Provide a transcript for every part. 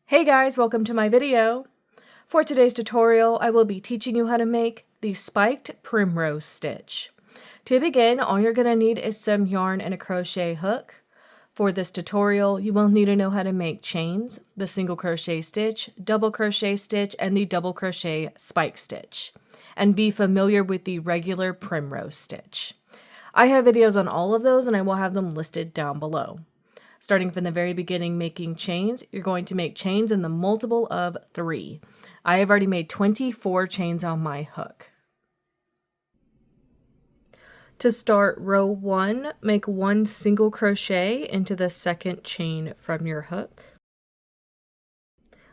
Hey guys, welcome to my video. For today's tutorial, I will be teaching you how to make the spiked primrose stitch. To begin, all you're going to need is some yarn and a crochet hook. For this tutorial, you will need to know how to make chains, the single crochet stitch, double crochet stitch, and the double crochet spike stitch, and be familiar with the regular primrose stitch. I have videos on all of those and I will have them listed down below. Starting from the very beginning making chains, you're going to make chains in the multiple of 3. I have already made 24 chains on my hook. To start row 1, make 1 single crochet into the second chain from your hook.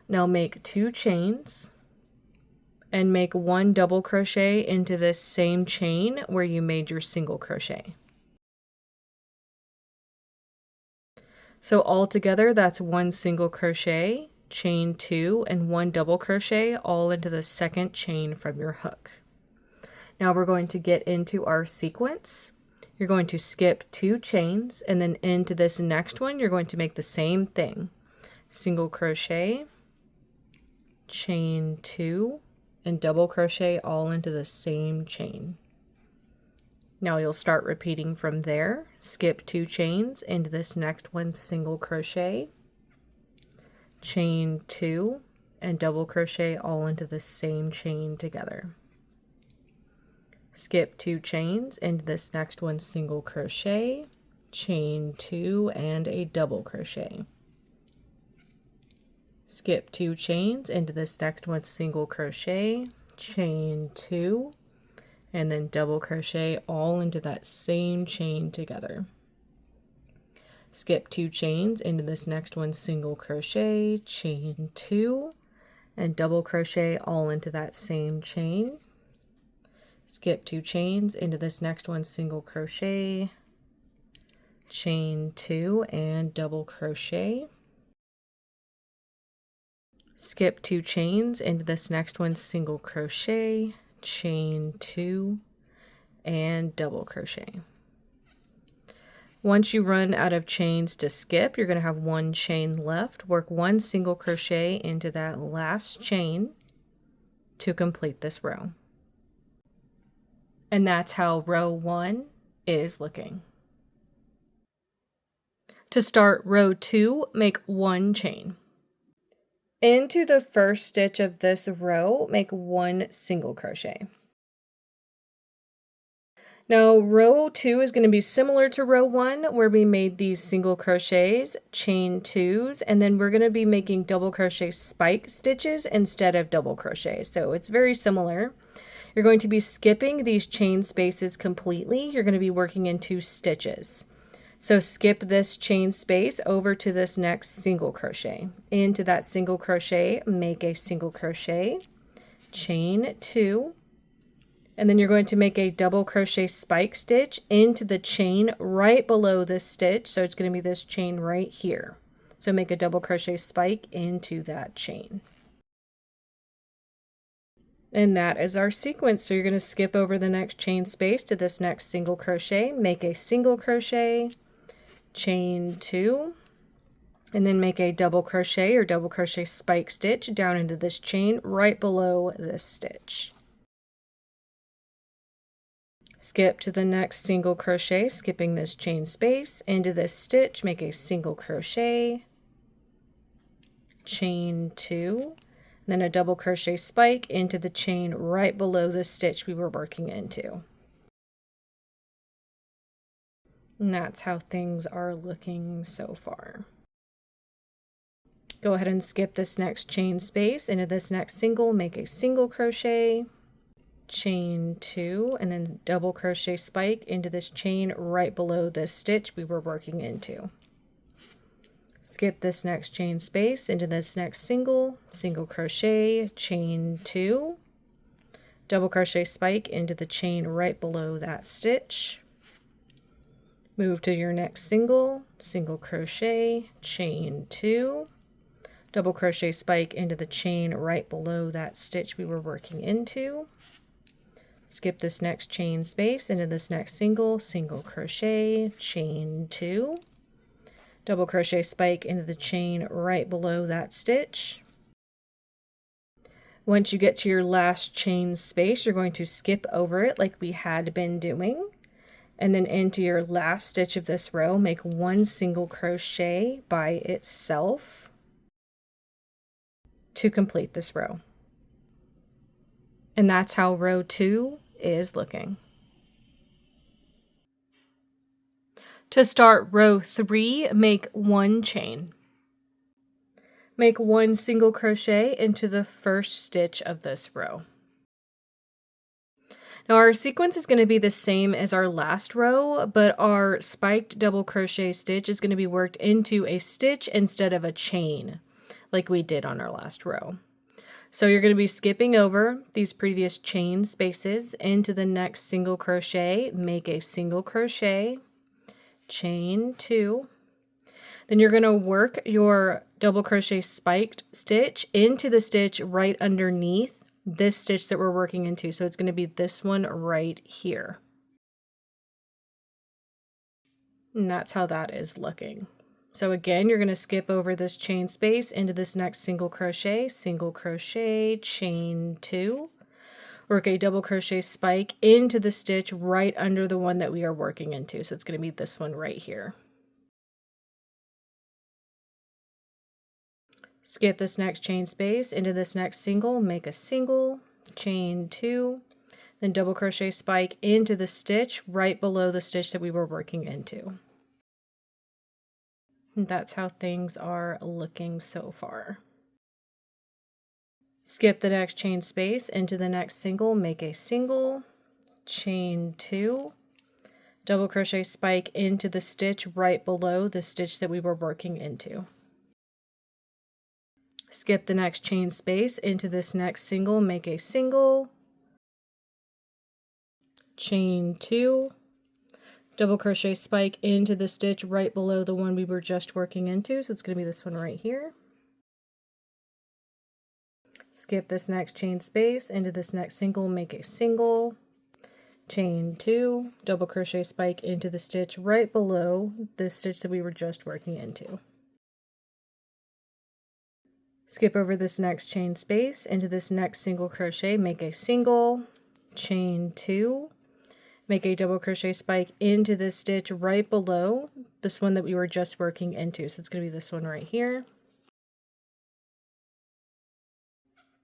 Now make 2 chains and make 1 double crochet into this same chain where you made your single crochet. So all together, that's 1 single crochet, chain 2, and 1 double crochet all into the second chain from your hook. Now we're going to get into our sequence. You're going to skip 2 chains, and then into this next one, you're going to make the same thing. Single crochet, chain 2, and double crochet all into the same chain. Now you'll start repeating from there. Skip 2 chains into this next one, single crochet, chain 2, and double crochet all into the same chain together. Skip 2 chains into this next one, single crochet, chain 2, and a double crochet. Skip 2 chains into this next one, single crochet, chain 2, and then double crochet all into that same chain together. Skip 2 chains into this next one, single crochet, chain 2, and double crochet all into that same chain. Skip 2 chains into this next one, single crochet, chain 2, and double crochet. Skip 2 chains into this next one, single crochet, chain 2, and double crochet. Once you run out of chains to skip, you're going to have 1 chain left. Work 1 single crochet into that last chain to complete this row. And that's how row 1 is looking. To start row 2, make 1 chain. Into the first stitch of this row, make 1 single crochet. Now row 2 is going to be similar to row 1 where we made these single crochets, chain 2s, and then we're going to be making double crochet spike stitches instead of double crochet. So it's very similar. You're going to be skipping these chain spaces completely. You're going to be working in 2 stitches. So skip this chain space over to this next single crochet. Into that single crochet, make a single crochet, chain 2, and then you're going to make a double crochet spike stitch into the chain right below this stitch. So it's going to be this chain right here. So make a double crochet spike into that chain. And that is our sequence. So you're going to skip over the next chain space to this next single crochet, make a single crochet, chain 2, and then make a double crochet or double crochet spike stitch down into this chain right below this stitch. Skip to the next single crochet, skipping this chain space, into this stitch, make a single crochet, chain 2, then a double crochet spike into the chain right below the stitch we were working into. And that's how things are looking so far. Go ahead and skip this next chain space into this next single, make a single crochet, chain 2, and then double crochet spike into this chain right below this stitch we were working into. Skip this next chain space into this next single, single crochet, chain 2, double crochet spike into the chain right below that stitch. Move to your next single, single crochet, chain 2, double crochet spike into the chain right below that stitch we were working into. Skip this next chain space into this next single, single crochet, chain 2, Double crochet spike into the chain right below that stitch. Once you get to your last chain space, you're going to skip over it like we had been doing. And then into your last stitch of this row, make one single crochet by itself to complete this row. And that's how row 2 is looking. To start row 3, make one chain. Make one single crochet into the first stitch of this row. Now our sequence is going to be the same as our last row, but our spiked double crochet stitch is going to be worked into a stitch instead of a chain, like we did on our last row. So you're going to be skipping over these previous chain spaces into the next single crochet, make a single crochet, chain 2. Then you're going to work your double crochet spiked stitch into the stitch right underneath this stitch that we're working into. So it's going to be this one right here. And that's how that is looking. So again, you're going to skip over this chain space into this next single crochet, chain 2, work a double crochet spike into the stitch right under the one that we are working into. So it's going to be this one right here. Skip this next chain space into this next single, make a single, chain 2, then double crochet spike into the stitch right below the stitch that we were working into. And that's how things are looking so far. Skip the next chain space into the next single, make a single, chain 2, double crochet spike into the stitch right below the stitch that we were working into. Skip the next chain space into this next single, make a single, chain 2, double crochet spike into the stitch right below the one we were just working into. So it's going to be this one right here. Skip this next chain space into this next single, make a single, chain 2, double crochet spike into the stitch right below the stitch that we were just working into. Skip over this next chain space into this next single crochet, make a single, chain 2, make a double crochet spike into this stitch right below this one that we were just working into. So it's going to be this one right here.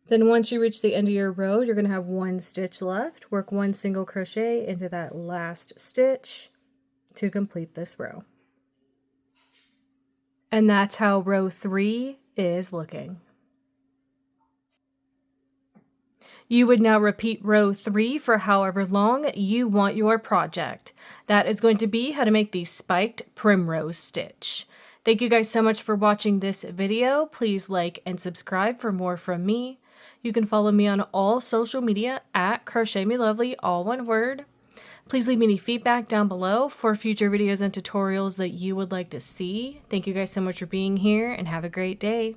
Then once you reach the end of your row, you're going to have one stitch left. Work one single crochet into that last stitch to complete this row. And that's how row 3 is looking. You would now repeat row 3 for however long you want your project. That is going to be how to make the spiked primrose stitch. Thank you guys so much for watching this video. Please like and subscribe for more from me. You can follow me on all social media at crochetmelovely, all one word. Please leave me any feedback down below for future videos and tutorials that you would like to see. Thank you guys so much for being here and have a great day.